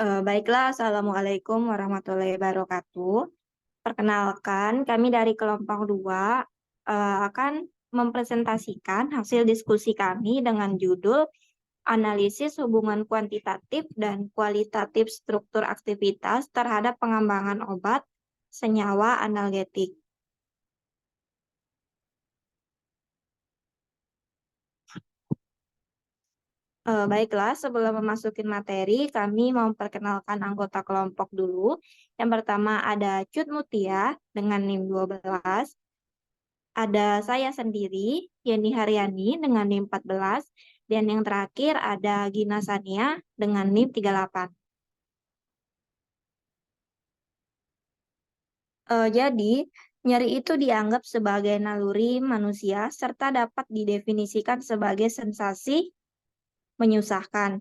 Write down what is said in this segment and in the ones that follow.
Baiklah, Assalamualaikum warahmatullahi wabarakatuh. Perkenalkan, kami dari kelompok 2 akan mempresentasikan hasil diskusi kami dengan judul Analisis Hubungan Kuantitatif dan Kualitatif Struktur Aktivitas terhadap Pengembangan Obat Senyawa Analgetik. Baiklah, sebelum memasuki materi, kami mau memperkenalkan anggota kelompok dulu. Yang pertama ada Cut Mutia dengan NIM 12. Ada saya sendiri, Yeni Haryani dengan NIM 14. Dan yang terakhir ada Gina Sania dengan NIM 38. Jadi, nyeri itu dianggap sebagai naluri manusia serta dapat didefinisikan sebagai sensasi menyusahkan,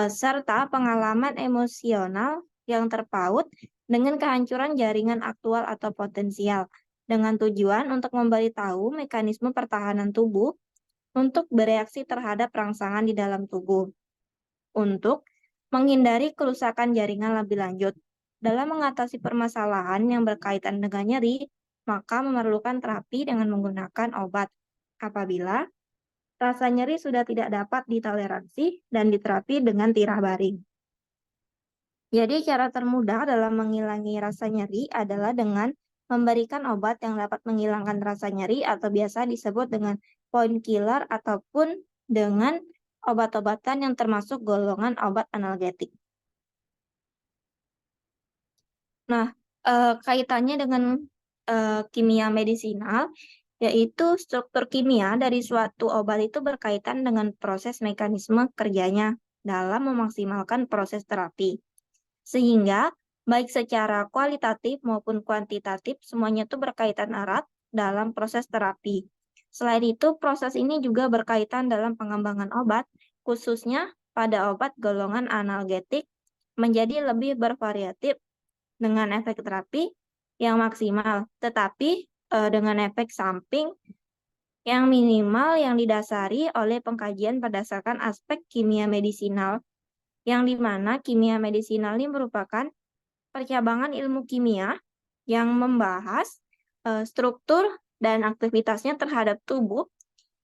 serta pengalaman emosional yang terpaut dengan kehancuran jaringan aktual atau potensial, dengan tujuan untuk memberitahu mekanisme pertahanan tubuh untuk bereaksi terhadap rangsangan di dalam tubuh, untuk menghindari kerusakan jaringan lebih lanjut. Dalam mengatasi permasalahan yang berkaitan dengan nyeri, maka memerlukan terapi dengan menggunakan obat. Apabila rasa nyeri sudah tidak dapat ditoleransi dan diterapi dengan tirah baring. Jadi cara termudah dalam menghilangi rasa nyeri adalah dengan memberikan obat yang dapat menghilangkan rasa nyeri atau biasa disebut dengan painkiller ataupun dengan obat-obatan yang termasuk golongan obat analgetik. Nah, kaitannya dengan kimia medisinal, yaitu struktur kimia dari suatu obat itu berkaitan dengan proses mekanisme kerjanya dalam memaksimalkan proses terapi. Sehingga baik secara kualitatif maupun kuantitatif semuanya itu berkaitan erat dalam proses terapi. Selain itu, proses ini juga berkaitan dalam pengembangan obat, khususnya pada obat golongan analgetik menjadi lebih bervariatif dengan efek terapi yang maksimal, tetapi dengan efek samping yang minimal yang didasari oleh pengkajian berdasarkan aspek kimia medisinal, yang dimana kimia medisinal ini merupakan percabangan ilmu kimia yang membahas struktur dan aktivitasnya terhadap tubuh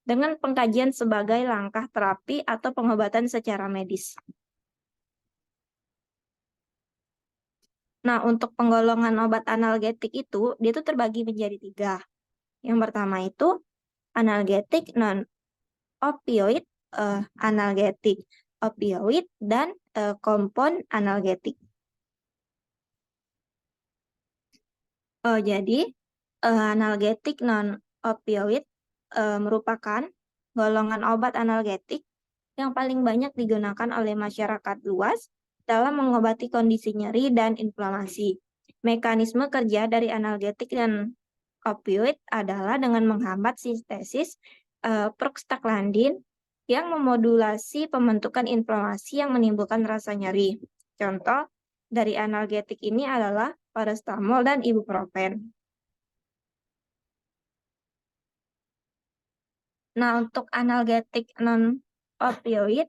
dengan pengkajian sebagai langkah terapi atau pengobatan secara medis. Nah, untuk penggolongan obat analgetik itu, dia itu terbagi menjadi 3. Yang pertama itu analgetik non-opioid, analgetik opioid, dan kompon analgetik. Jadi, analgetik non-opioid merupakan golongan obat analgetik yang paling banyak digunakan oleh masyarakat luas dalam mengobati kondisi nyeri dan inflamasi. Mekanisme kerja dari analgetik dan opioid adalah dengan menghambat sintesis prostaglandin yang memodulasi pembentukan inflamasi yang menimbulkan rasa nyeri. Contoh dari analgetik ini adalah paracetamol dan ibuprofen. Nah, untuk analgetik non-opioid,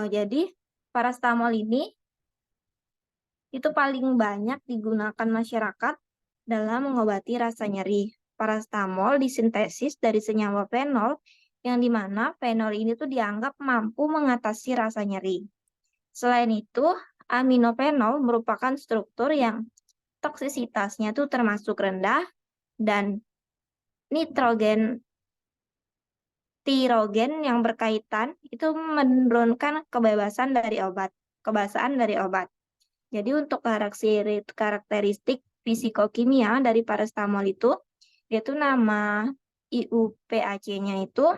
jadi paracetamol ini itu paling banyak digunakan masyarakat dalam mengobati rasa nyeri. Paracetamol disintesis dari senyawa fenol, yang dimana fenol ini tuh dianggap mampu mengatasi rasa nyeri. Selain itu, aminofenol merupakan struktur yang toksisitasnya tuh termasuk rendah dan nitrogen tirogen yang berkaitan itu menurunkan kebebasan dari obat, kebasaan dari obat. Jadi untuk karakteristik fisikokimia dari paracetamol itu, yaitu nama IUPAC-nya itu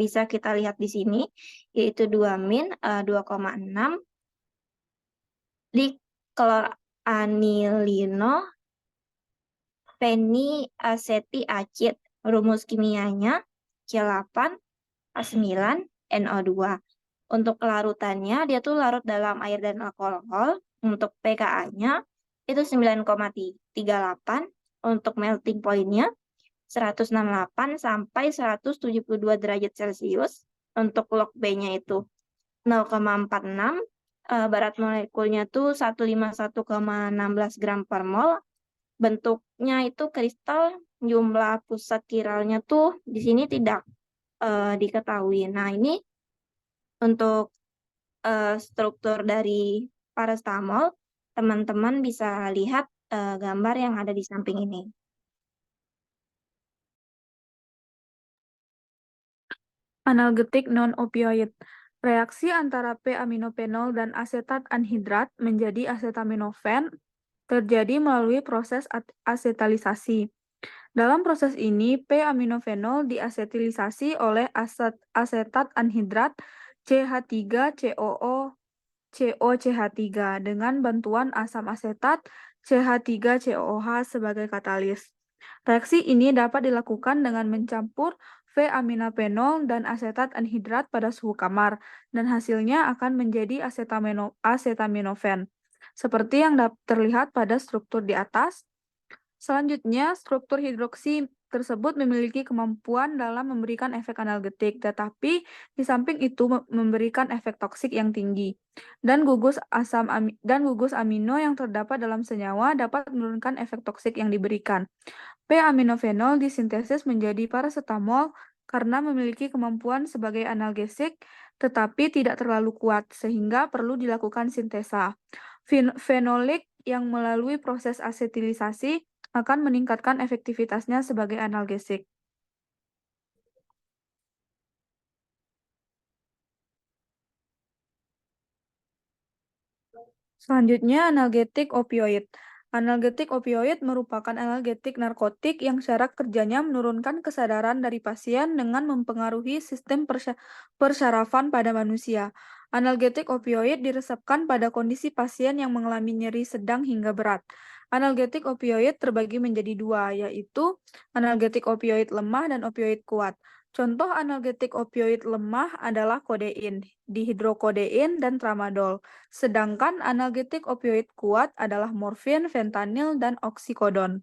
bisa kita lihat di sini, yaitu 2-min 2,6 dikloranilino peniasetiacid. Rumus kimianya C8H9NO2. Untuk larutannya, dia tuh larut dalam air dan alkohol. Untuk pKa-nya itu 9,38. Untuk melting point-nya 168 sampai 172 derajat Celcius. Untuk log B-nya itu 0,46 berat molekulnya tuh 151,16 gram per mol. Bentuknya itu kristal, jumlah pusat kiralnya tuh di sini tidak diketahui. Nah, ini untuk struktur dari paracetamol, teman-teman bisa lihat gambar yang ada di samping ini. Analgetik non-opioid. Reaksi antara P-aminophenol dan asetat anhidrat menjadi acetaminophen terjadi melalui proses asetalisasi. Dalam proses ini, P-aminophenol diasetilisasi oleh asetat anhidrat CH3COO COCH3 dengan bantuan asam asetat CH3COOH sebagai katalis. Reaksi ini dapat dilakukan dengan mencampur V-aminophenol dan asetat anhidrat pada suhu kamar, dan hasilnya akan menjadi acetaminophen, seperti yang terlihat pada struktur di atas. Selanjutnya, struktur hidroksi tersebut memiliki kemampuan dalam memberikan efek analgetik, tetapi di samping itu memberikan efek toksik yang tinggi. Dan gugus amino yang terdapat dalam senyawa dapat menurunkan efek toksik yang diberikan. P-aminophenol disintesis menjadi paracetamol karena memiliki kemampuan sebagai analgesik, tetapi tidak terlalu kuat, sehingga perlu dilakukan sintesa. Fenolik yang melalui proses asetilisasi akan meningkatkan efektivitasnya sebagai analgesik. Selanjutnya, analgetik opioid. Analgetik opioid merupakan analgetik narkotik yang syarat kerjanya menurunkan kesadaran dari pasien dengan mempengaruhi sistem persyarafan pada manusia. Analgetik opioid diresepkan pada kondisi pasien yang mengalami nyeri sedang hingga berat. Analgetik opioid terbagi menjadi dua, yaitu analgetik opioid lemah dan opioid kuat. Contoh analgetik opioid lemah adalah kodein, dihidrokodein, dan tramadol. Sedangkan analgetik opioid kuat adalah morfin, fentanil, dan oksikodon.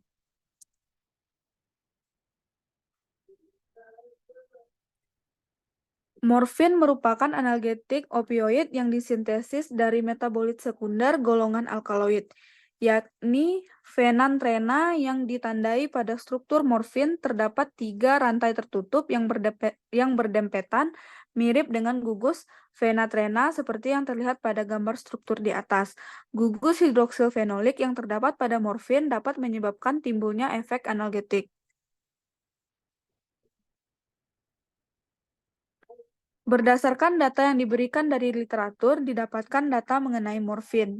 Morfin merupakan analgetik opioid yang disintesis dari metabolit sekunder golongan alkaloid, yakni fenantrena yang ditandai pada struktur morfin terdapat 3 rantai tertutup yang berdempetan mirip dengan gugus fenatrena seperti yang terlihat pada gambar struktur di atas. Gugus hidroksilfenolik yang terdapat pada morfin dapat menyebabkan timbulnya efek analgetik. Berdasarkan data yang diberikan dari literatur, didapatkan data mengenai morfin,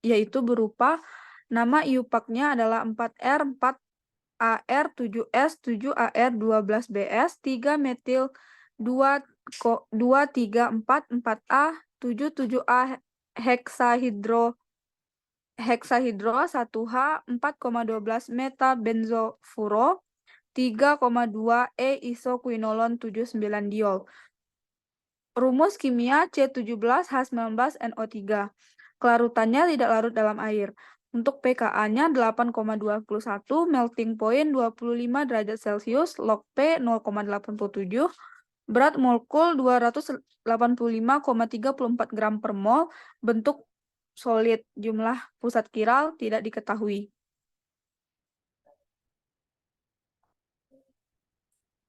yaitu berupa nama IUPAC-nya adalah 4R, 4AR, 7S, 7AR12BS, 3-metil 2,3,4, 4A, 77A heksahidro 1H, 4,12 metabenzofuro, 3,2 isoquinolon 79 diol. Rumus kimia C17H19NO3. Kelarutannya tidak larut dalam air. Untuk pKa-nya 8,21, melting point 25 derajat Celcius, log P 0,87, berat molekul 285,34 gram per mol, bentuk solid, jumlah pusat kiral tidak diketahui.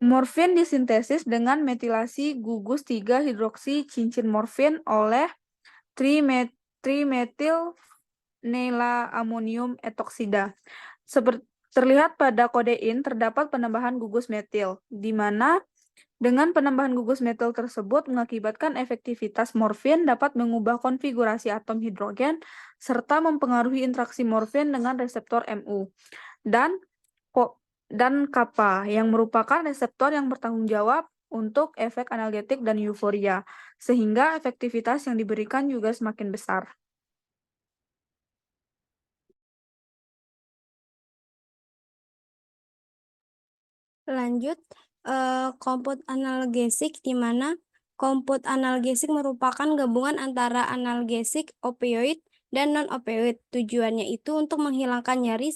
Morfin disintesis dengan metilasi gugus 3-hidroksi cincin morfin oleh trimetil-neilaamonium etoksida. Terlihat pada kodein terdapat penambahan gugus metil, di mana dengan penambahan gugus metil tersebut mengakibatkan efektivitas morfin dapat mengubah konfigurasi atom hidrogen serta mempengaruhi interaksi morfin dengan reseptor Mu. Dan kappa, yang merupakan reseptor yang bertanggung jawab untuk efek analgetik dan euforia, sehingga efektivitas yang diberikan juga semakin besar. Lanjut, komput analgesik, di mana komput analgesik merupakan gabungan antara analgesik, opioid, dan non-opioid. Tujuannya itu untuk menghilangkan nyeri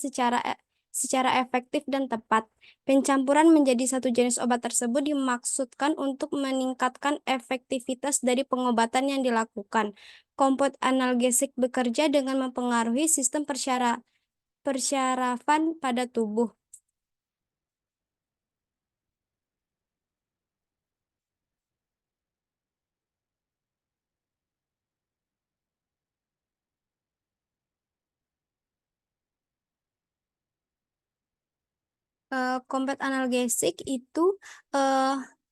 secara efektif dan tepat. Pencampuran menjadi satu jenis obat tersebut dimaksudkan untuk meningkatkan efektivitas dari pengobatan yang dilakukan. Kompon analgesik bekerja dengan mempengaruhi sistem persyarafan pada tubuh. Kompon analgesik itu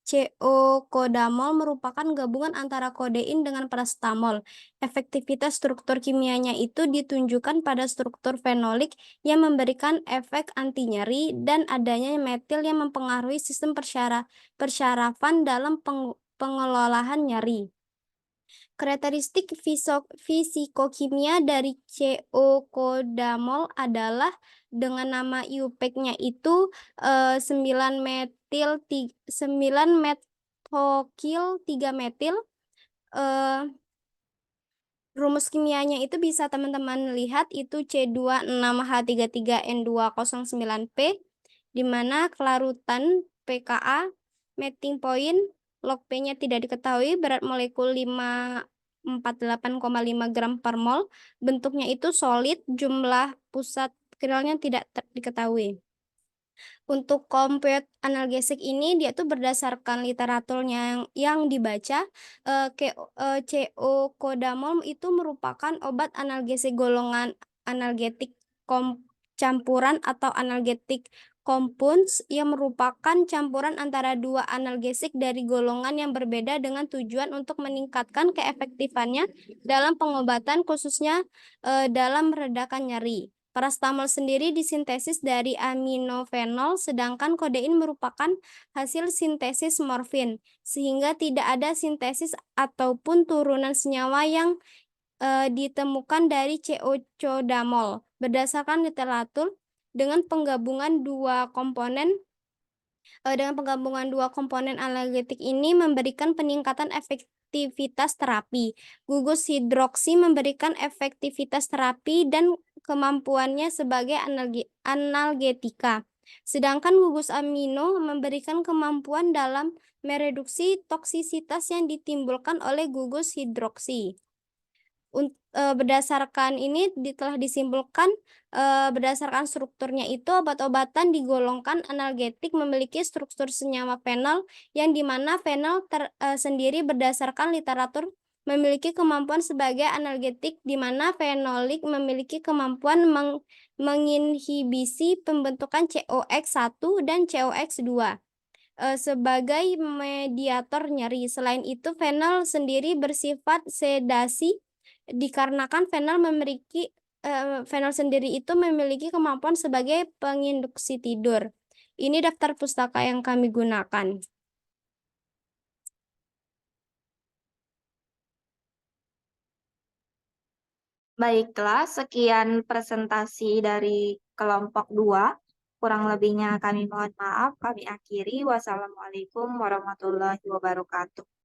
CO-kodamol merupakan gabungan antara kodein dengan paracetamol. Efektivitas struktur kimianya itu ditunjukkan pada struktur fenolik yang memberikan efek anti nyeri dan adanya metil yang mempengaruhi sistem persyarafan dalam pengelolaan nyeri. Karakteristik fisikokimia dari CO-kodamol adalah dengan nama IUPAC-nya itu 9-metokil 3-metil. Rumus kimianya itu bisa teman-teman lihat itu C26H33N209P, di mana kelarutan pKa, melting point, log P-nya tidak diketahui, berat molekul 548,5 gram per mol, bentuknya itu solid, jumlah pusat kralnya tidak diketahui. Untuk kompon analgesik ini dia tuh berdasarkan literaturnya yang dibaca, CO-kodamol itu merupakan obat analgesik golongan analgetik campuran atau analgetik compounds yang merupakan campuran antara dua analgesik dari golongan yang berbeda dengan tujuan untuk meningkatkan keefektifannya dalam pengobatan khususnya dalam meredakan nyeri. Paracetamol sendiri disintesis dari aminofenol, sedangkan kodein merupakan hasil sintesis morfin, sehingga tidak ada sintesis ataupun turunan senyawa yang ditemukan dari CO-kodamol. Berdasarkan literatur, dengan penggabungan dua komponen analgetik ini memberikan peningkatan efektivitas terapi. Gugus hidroksi memberikan efektivitas terapi dan kemampuannya sebagai analgetika. Sedangkan gugus amino memberikan kemampuan dalam mereduksi toksisitas yang ditimbulkan oleh gugus hidroksi. Berdasarkan ini telah disimpulkan berdasarkan strukturnya itu obat-obatan digolongkan analgetik memiliki struktur senyawa fenol yang dimana fenol sendiri berdasarkan literatur memiliki kemampuan sebagai analgetik di mana fenolik memiliki kemampuan menginhibisi pembentukan COX-1 dan COX-2 sebagai mediator nyeri. Selain itu fenol sendiri bersifat sedasi dikarenakan fenol sendiri itu memiliki kemampuan sebagai penginduksi tidur. Ini daftar pustaka yang kami gunakan. Baiklah, sekian presentasi dari kelompok 2. Kurang lebihnya kami mohon maaf. Kami akhiri. Wassalamualaikum warahmatullahi wabarakatuh.